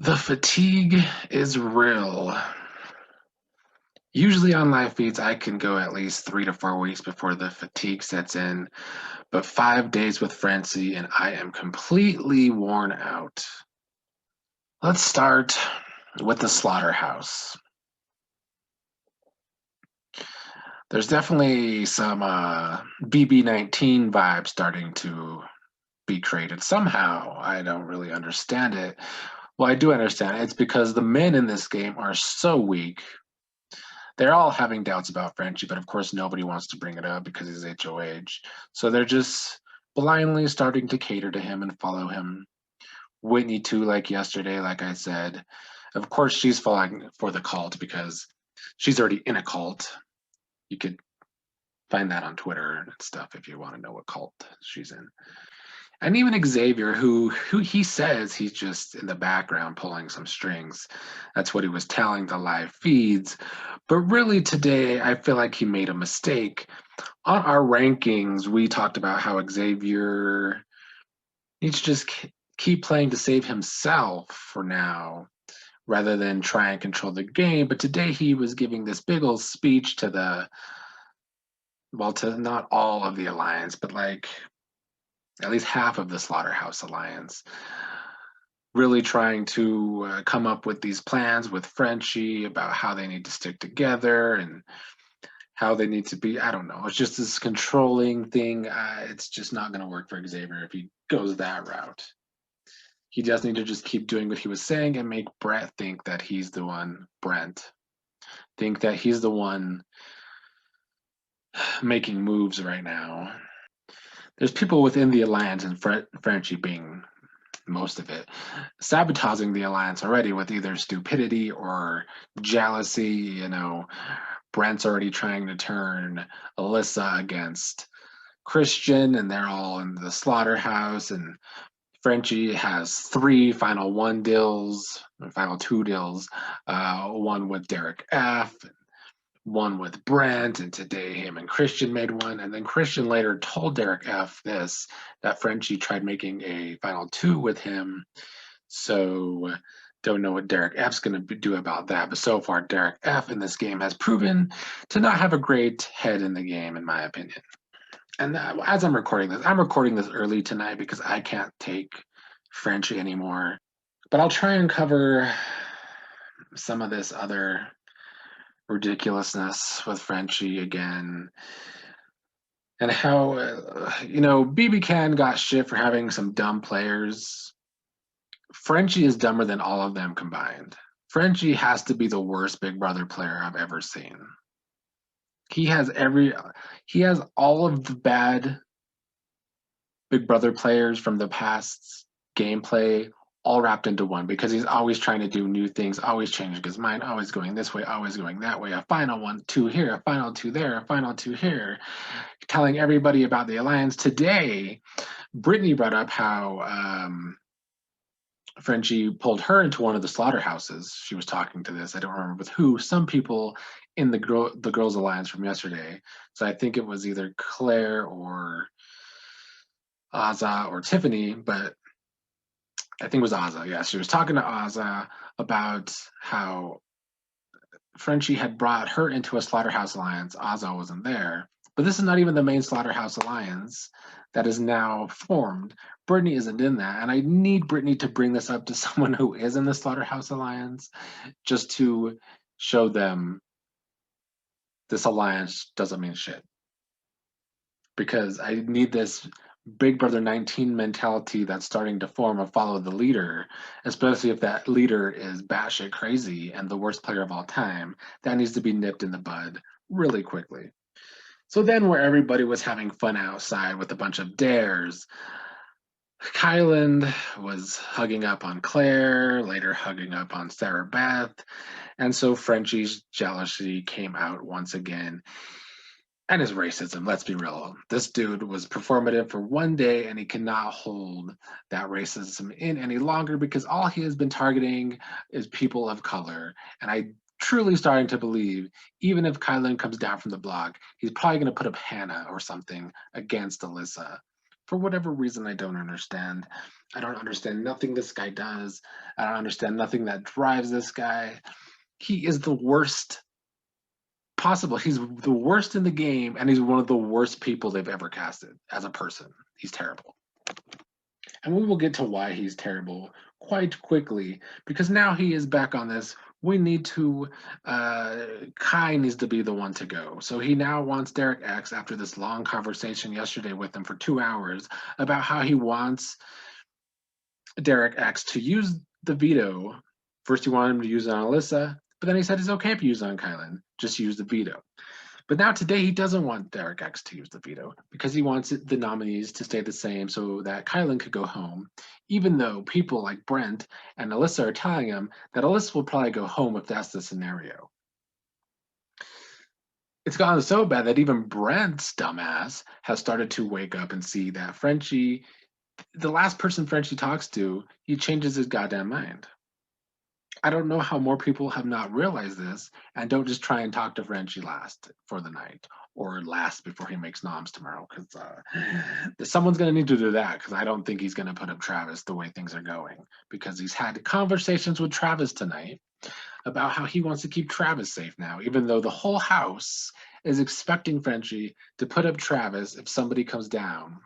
The fatigue is real. Usually on live feeds, I can go at least 3 to 4 weeks before the fatigue sets in, but 5 days with Francie and I am completely worn out. Let's start with the slaughterhouse. There's definitely some BB19 vibes starting to be created somehow. I don't really understand it. Well, I do understand it. It's because the men in this game are so weak. They're all having doubts about Frenchie, but of course nobody wants to bring it up because he's HOH. So they're just blindly starting to cater to him and follow him. Whitney too, like yesterday, like I said. Of course she's falling for the cult because she's already in a cult. You could find that on Twitter and stuff if you want to know what cult she's in. And even Xavier, who he says he's just in the background pulling some strings. That's what he was telling the live feeds. But really today, I feel like he made a mistake. On our rankings, we talked about how Xavier needs to just keep playing to save himself for now, rather than try and control the game. But today he was giving this big old speech to to not all of the Alliance, but like at least half of the Slaughterhouse Alliance, really trying to come up with these plans with Frenchie about how they need to stick together and how they need to be. I don't know. It's just this controlling thing. It's just not going to work for Xavier if he goes that route. He does need to just keep doing what he was saying and make Brett think that he's the one, Brent, think that he's the one making moves right now. There's people within the Alliance and Frenchie being most of it, sabotaging the Alliance already with either stupidity or jealousy. Brent's already trying to turn Alyssa against Christian, and they're all in the slaughterhouse. And Frenchie has three final two deals, one with Derek F, one with Brent, and today him and Christian made one. And then Christian later told Derek F that Frenchie tried making a final two with him. So don't know what Derek F's going to do about that. But so far, Derek F in this game has proven to not have a great head in the game, in my opinion. And as I'm recording this early tonight because I can't take Frenchie anymore. But I'll try and cover some of this other ridiculousness with Frenchie again, and how BB Can got shit for having some dumb players. Frenchie is dumber than all of them combined. Frenchie has to be the worst Big Brother player I've ever seen. He has all of the bad Big Brother players from the past gameplay all wrapped into one, because he's always trying to do new things, always changing his mind, always going this way, always going that way, a final 1-2 here, a final 2 there, a final 2 here, telling everybody about the Alliance. Today, Brittany brought up how Frenchie pulled her into one of the slaughterhouses. She was talking to this, I don't remember with who, some people in the Girls Alliance from yesterday. So I think it was either Claire or Aza or Tiffany, but I think it was Aza. Yeah, she was talking to Aza about how Frenchie had brought her into a slaughterhouse alliance. Aza wasn't there. But this is not even the main slaughterhouse alliance that is now formed. Brittany isn't in that. And I need Brittany to bring this up to someone who is in the slaughterhouse alliance, just to show them this alliance doesn't mean shit. Because I need this Big Brother 19 mentality that's starting to form of follow the leader, especially if that leader is batshit crazy and the worst player of all time. That needs to be nipped in the bud really quickly. So then, where everybody was having fun outside with a bunch of dares, Kyland was hugging up on Claire, later hugging up on Sarah Beth, and so Frenchie's jealousy came out once again. And his racism, let's be real. This dude was performative for one day and he cannot hold that racism in any longer, because all he has been targeting is people of color. And I truly starting to believe, even if Kylan comes down from the block, he's probably going to put up Hannah or something against Alyssa For whatever reason, I don't understand. I don't understand nothing this guy does. I don't understand nothing that drives this guy. He is the worst possible. He's the worst in the game, and he's one of the worst people they've ever casted as a person. He's terrible. And we will get to why he's terrible quite quickly, because now he is back on this. We need to, Kai needs to be the one to go. So he now wants Derek X, after this long conversation yesterday with him for 2 hours about how he wants Derek X to use the veto. First, he wanted him to use it on Alyssa, but then he said it's okay if you use it on Kylan, just use the veto. But now today he doesn't want Derek X to use the veto because he wants the nominees to stay the same so that Kylan could go home, even though people like Brent and Alyssa are telling him that Alyssa will probably go home if that's the scenario. It's gotten so bad that even Brent's dumbass has started to wake up and see that Frenchie, the last person Frenchie talks to, he changes his goddamn mind. I don't know how more people have not realized this and don't just try and talk to Frenchie last for the night or last before he makes noms tomorrow, because someone's going to need to do that, because I don't think he's going to put up Travis the way things are going, because he's had conversations with Travis tonight about how he wants to keep Travis safe now, even though the whole house is expecting Frenchie to put up Travis if somebody comes down.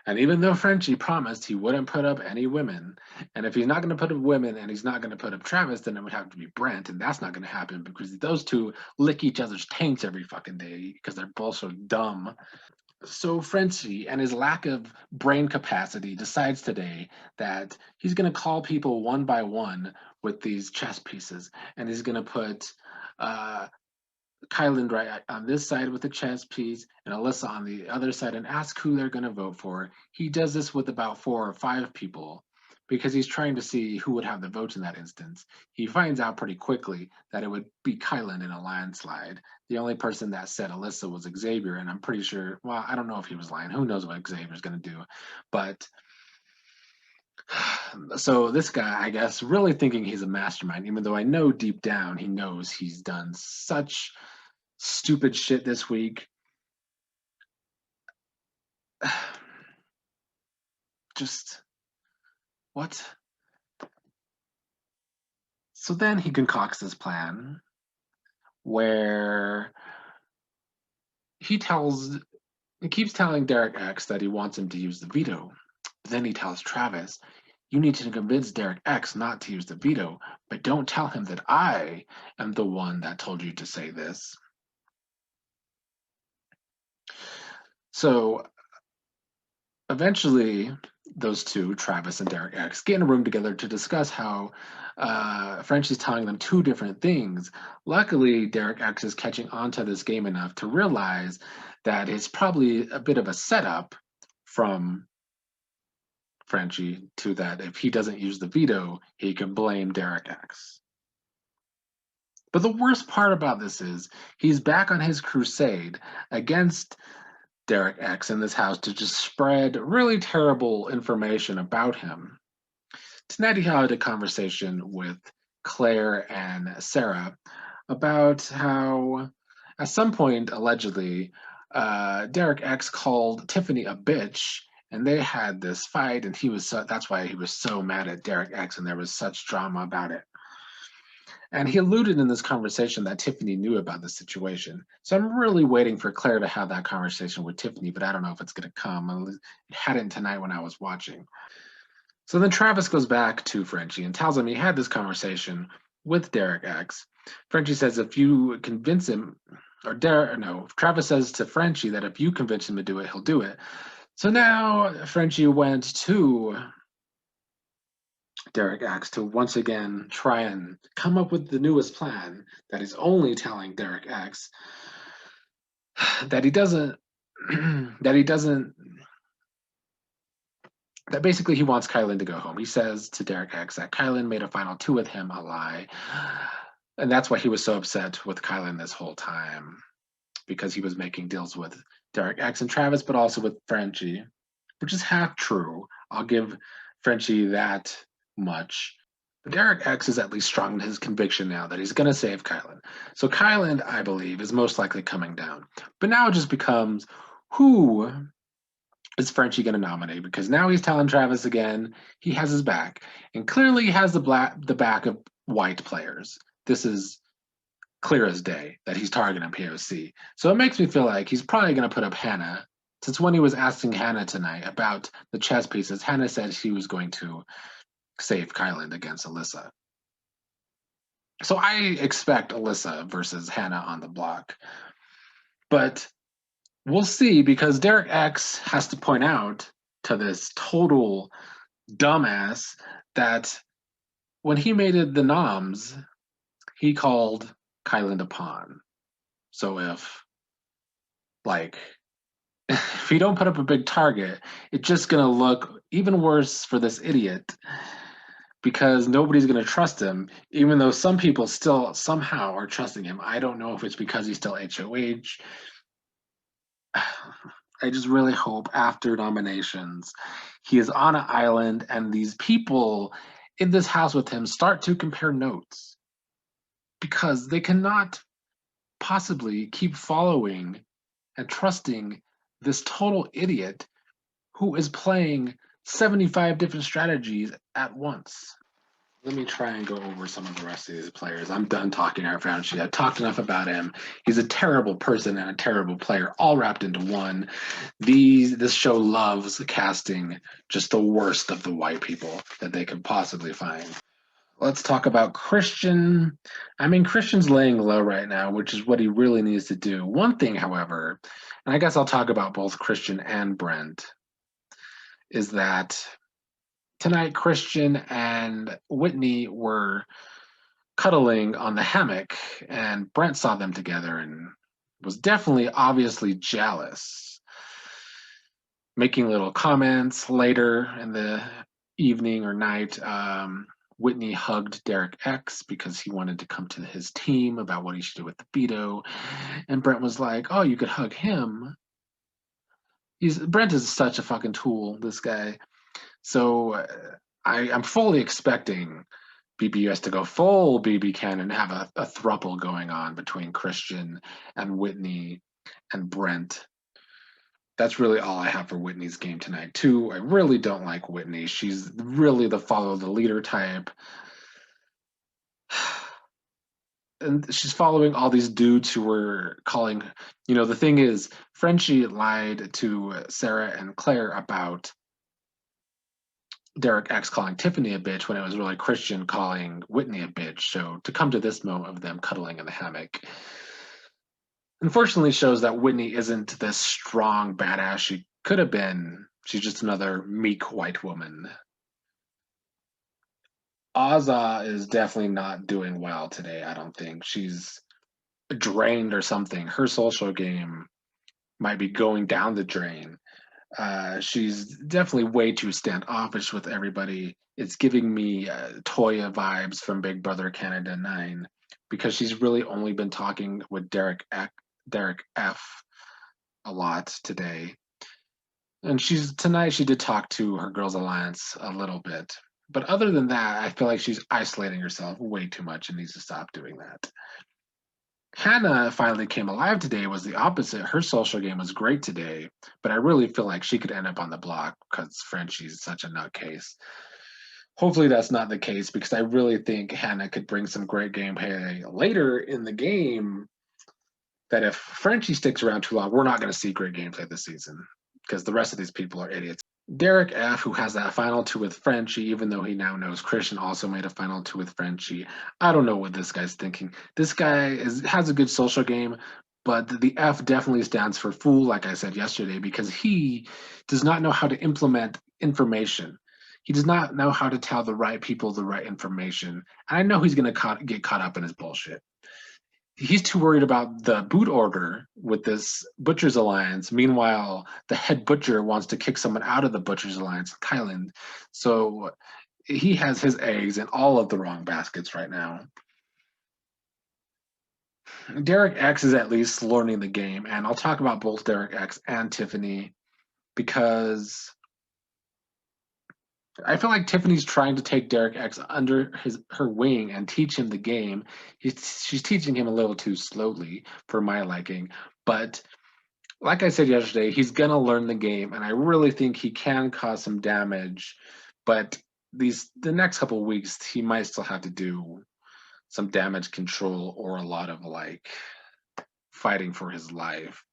And even though Frenchie promised he wouldn't put up any women, and if he's not going to put up women and he's not going to put up Travis, then it would have to be Brent, and that's not going to happen because those two lick each other's taints every fucking day because they're both so dumb. So Frenchie, and his lack of brain capacity, decides today that he's going to call people one by one with these chess pieces, and he's going to put Kylan right on this side with the chess piece and Alyssa on the other side and ask who they're going to vote for. He does this with about 4 or 5 people because he's trying to see who would have the votes in that instance. He finds out pretty quickly that it would be Kylan in a landslide. The only person that said Alyssa was Xavier, and I'm pretty sure, well, I don't know if he was lying. Who knows what Xavier's going to do? But so this guy, I guess, really thinking he's a mastermind, even though I know deep down he knows he's done such stupid shit this week. Just what? So then he concocts this plan where he keeps telling Derek X that he wants him to use the veto. But then he tells Travis, you need to convince Derek X not to use the veto, but don't tell him that I am the one that told you to say this. So eventually, those two, Travis and Derek X, get in a room together to discuss how Frenchie's telling them 2 different things. Luckily, Derek X is catching on to this game enough to realize that it's probably a bit of a setup from Frenchie to that if he doesn't use the veto, he can blame Derek X. But the worst part about this is he's back on his crusade against Derek X in this house to just spread really terrible information about him. Tonight he had a conversation with Claire and Sarah about how at some point, allegedly, Derek X called Tiffany a bitch, and they had this fight, and that's why he was so mad at Derek X, and there was such drama about it. And he alluded in this conversation that Tiffany knew about the situation. So I'm really waiting for Claire to have that conversation with Tiffany, but I don't know if it's going to come. It hadn't tonight when I was watching. So then Travis goes back to Frenchie and tells him he had this conversation with Derek X. Frenchie says if you convince him, Travis says to Frenchie that if you convince him to do it, he'll do it. So now Frenchie went to Derek X to once again try and come up with the newest plan that is only telling Derek X that he doesn't that basically he wants Kylan to go home. He says to Derek X that Kylan made a final 2 with him, a lie. And that's why he was so upset with Kylan this whole time, because he was making deals with Derek X and Travis, but also with Frenchie, which is half true. I'll give Frenchie that much. But Derek X is at least strong in his conviction now that he's going to save Kylan. So Kylan, I believe, is most likely coming down. But now it just becomes, Who is Frenchie going to nominate? Because now he's telling Travis again he has his back, and clearly he has the back of white players. This is clear as day that he's targeting POC. So it makes me feel like he's probably going to put up Hannah. Since when he was asking Hannah tonight about the chess pieces, Hannah said she was going to save Kyland against Alyssa. So I expect Alyssa versus Hannah on the block. But we'll see, because Derek X has to point out to this total dumbass that when he made it the noms, he called Kyland a pawn. So if you don't put up a big target, it's just gonna look even worse for this idiot, because nobody's gonna trust him, even though some people still somehow are trusting him. I don't know if it's because he's still HOH. I just really hope after nominations, he is on an island and these people in this house with him start to compare notes, because they cannot possibly keep following and trusting this total idiot who is playing 75 different strategies at once. Let me try and go over some of the rest of these players. I'm done talking about Fauci. I've talked enough about him. He's a terrible person and a terrible player, all wrapped into one. This show loves casting just the worst of the white people that they could possibly find. Let's talk about Christian. I mean, Christian's laying low right now, which is what he really needs to do. One thing, however, and I guess I'll talk about both Christian and Brent, is that tonight Christian and Whitney were cuddling on the hammock, and Brent saw them together and was definitely obviously jealous, making little comments. Later in the evening or night, Whitney hugged Derek X because he wanted to come to his team about what he should do with the veto, and Brent was like, oh, you could hug him. Brent is such a fucking tool, this guy. So I'm fully expecting BBS to go full BB Can and have a throuple going on between Christian and Whitney and Brent. That's really all I have for Whitney's game tonight, too. I really don't like Whitney. She's really the follow the leader type. And she's following all these dudes who were calling, the thing is, Frenchie lied to Sarah and Claire about Derek X calling Tiffany a bitch when it was really Christian calling Whitney a bitch. So to come to this moment of them cuddling in the hammock, unfortunately shows that Whitney isn't this strong badass she could have been. She's just another meek white woman. Azza is definitely not doing well today, I don't think. She's drained or something. Her social game might be going down the drain. She's definitely way too standoffish with everybody. It's giving me Toya vibes from Big Brother Canada 9, because she's really only been talking with Derek F a lot today. And tonight she did talk to her Girls Alliance a little bit. But other than that, I feel like she's isolating herself way too much and needs to stop doing that. Hannah finally came alive today, was the opposite. Her social game was great today, but I really feel like she could end up on the block because Frenchie's such a nutcase. Hopefully that's not the case, because I really think Hannah could bring some great gameplay later in the game, that if Frenchie sticks around too long, we're not going to see great gameplay this season, because the rest of these people are idiots. Derek F, who has that final two with Frenchie, even though he now knows Christian also made a final two with Frenchie. I don't know what this guy's thinking. This guy has a good social game, but the F definitely stands for fool, like I said yesterday, because he does not know how to implement information. He does not know how to tell the right people the right information. And I know he's going to get caught up in his bullshit. He's too worried about the boot order with this Butcher's Alliance. Meanwhile, the head butcher wants to kick someone out of the Butcher's Alliance, Kyland. So he has his eggs in all of the wrong baskets right now. Derek X is at least learning the game, and I'll talk about both Derek X and Tiffany, because I feel like Tiffany's trying to take Derek X under her wing and teach him the game. She's teaching him a little too slowly for my liking, but Like I said yesterday, he's gonna learn the game, and I really think he can cause some damage. But the next couple of weeks, he might still have to do some damage control or a lot of like fighting for his life.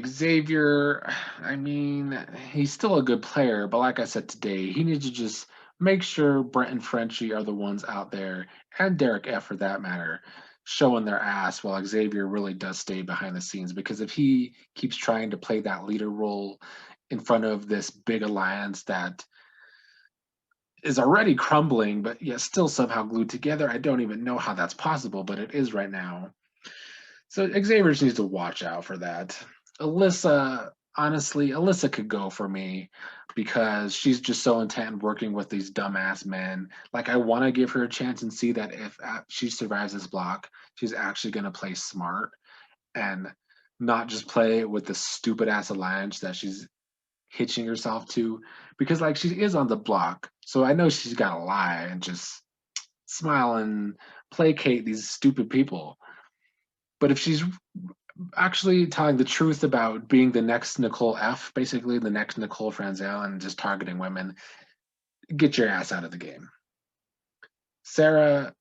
Xavier, I mean, he's still a good player, but like I said today, he needs to just make sure Brent and Frenchie are the ones out there, and Derek F for that matter, showing their ass while Xavier really does stay behind the scenes. Because if he keeps trying to play that leader role in front of this big alliance that is already crumbling, but yet still somehow glued together, I don't even know how that's possible, but it is right now. So Xavier just needs to watch out for that. Alyssa, honestly, Alyssa could go for me because she's just so intent in working with these dumbass men. Like, I want to give her a chance and see that if she survives this block, she's actually going to play smart and not just play with the stupid ass alliance that she's hitching herself to. Because, like, she is on the block. So I know she's got to lie and just smile and placate these stupid people. But if she's actually telling the truth about being the next Nicole F, basically the next Nicole Franzel, and just targeting women, get your ass out of the game. Sarah,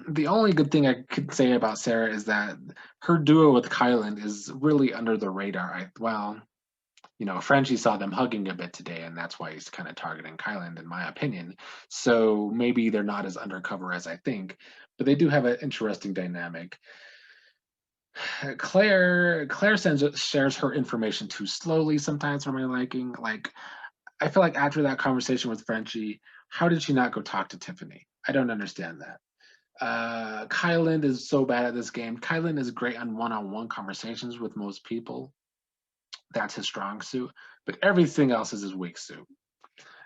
the only good thing I could say about Sarah is that her duo with Kylan is really under the radar. Well, Frenchie saw them hugging a bit today, and that's why he's kind of targeting Kylan, in my opinion. So maybe they're not as undercover as I think, but they do have an interesting dynamic. Claire shares her information too slowly sometimes for my liking. Like, I feel like after that conversation with Frenchie, how did she not go talk to Tiffany? I don't understand that. Kylan is so bad at this game. Kylan is great on one-on-one conversations with most people. That's his strong suit, but everything else is his weak suit.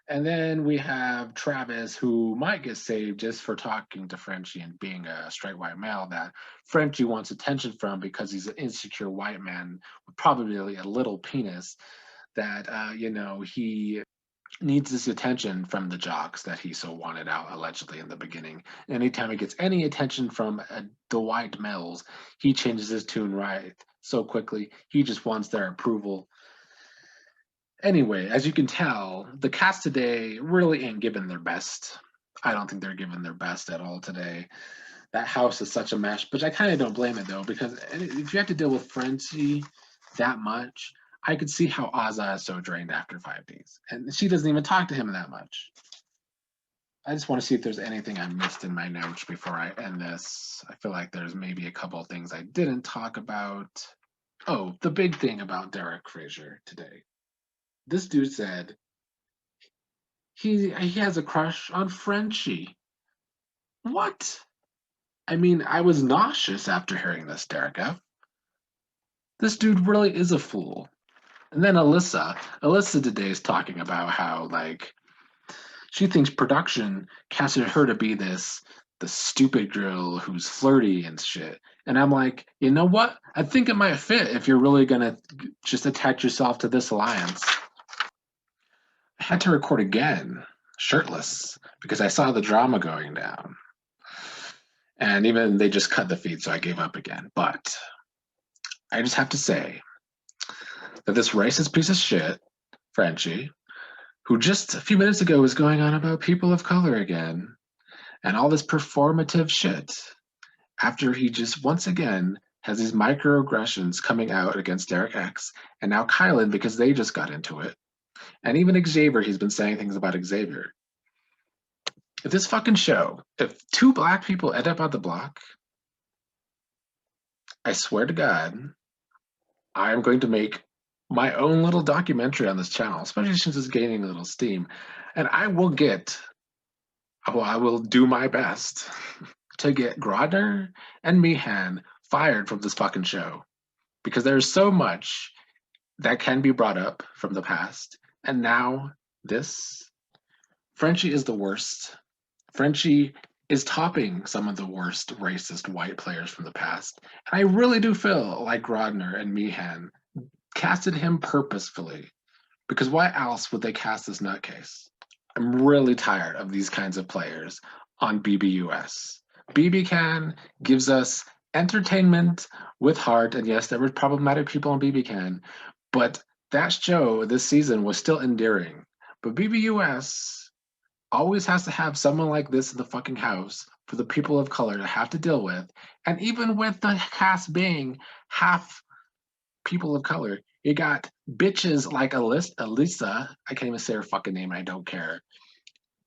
And then we have Travis, who might get saved just for talking to Frenchie and being a straight white male that Frenchie wants attention from because he's an insecure white man with probably a little penis that, he needs this attention from the jocks that he so wanted out allegedly in the beginning. Anytime he gets any attention from the white males, he changes his tune right so quickly. He just wants their approval. Anyway, as you can tell, the cast today really ain't giving their best. I don't think they're giving their best at all today. That house is such a mess, but I kind of don't blame it though, because if you have to deal with Frenchie that much, I could see how Azza is so drained after 5 days. And she doesn't even talk to him that much. I just want to see if there's anything I missed in my notes before I end this. I feel like there's maybe a couple of things I didn't talk about. Oh, the big thing about Derek Frazier today. This dude said he has a crush on Frenchie. What? I mean, I was nauseous after hearing this, Derek F. This dude really is a fool. And then Alyssa today is talking about how like she thinks production casted her to be the stupid girl who's flirty and shit. And I'm like, you know what? I think it might fit if you're really gonna just attach yourself to this alliance. I had to record again, shirtless, because I saw the drama going down. And even they just cut the feed, so I gave up again. But I just have to say that this racist piece of shit, Frenchie, who just a few minutes ago was going on about people of color again, and all this performative shit, after he just once again has these microaggressions coming out against Derek X, and now Kylan because they just got into it. And even Xavier, he's been saying things about Xavier. If this fucking show, if two black people end up on the block, I swear to God, I am going to make my own little documentary on this channel, especially since it's gaining a little steam. And I will do my best to get Grodner and Meehan fired from this fucking show. Because there's so much that can be brought up from the past. And now this. Frenchie is the worst. Frenchie is topping some of the worst racist white players from the past. And I really do feel like Grodner and Meehan casted him purposefully. Because why else would they cast this nutcase? I'm really tired of these kinds of players on BBUS. BB Can gives us entertainment with heart, and yes, there were problematic people on BB Can, but that show this season was still endearing. But BBUS always has to have someone like this in the fucking house for the people of color to have to deal with. And even with the cast being half people of color, you got bitches like Alyssa, I can't even say her fucking name, I don't care,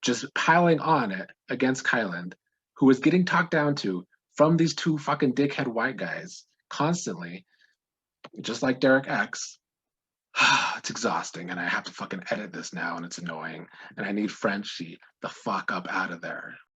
just piling on it against Kyland, who was getting talked down to from these two fucking dickhead white guys constantly, just like Derek X. It's exhausting, and I have to fucking edit this now, and it's annoying, and I need Frenchie the fuck up out of there.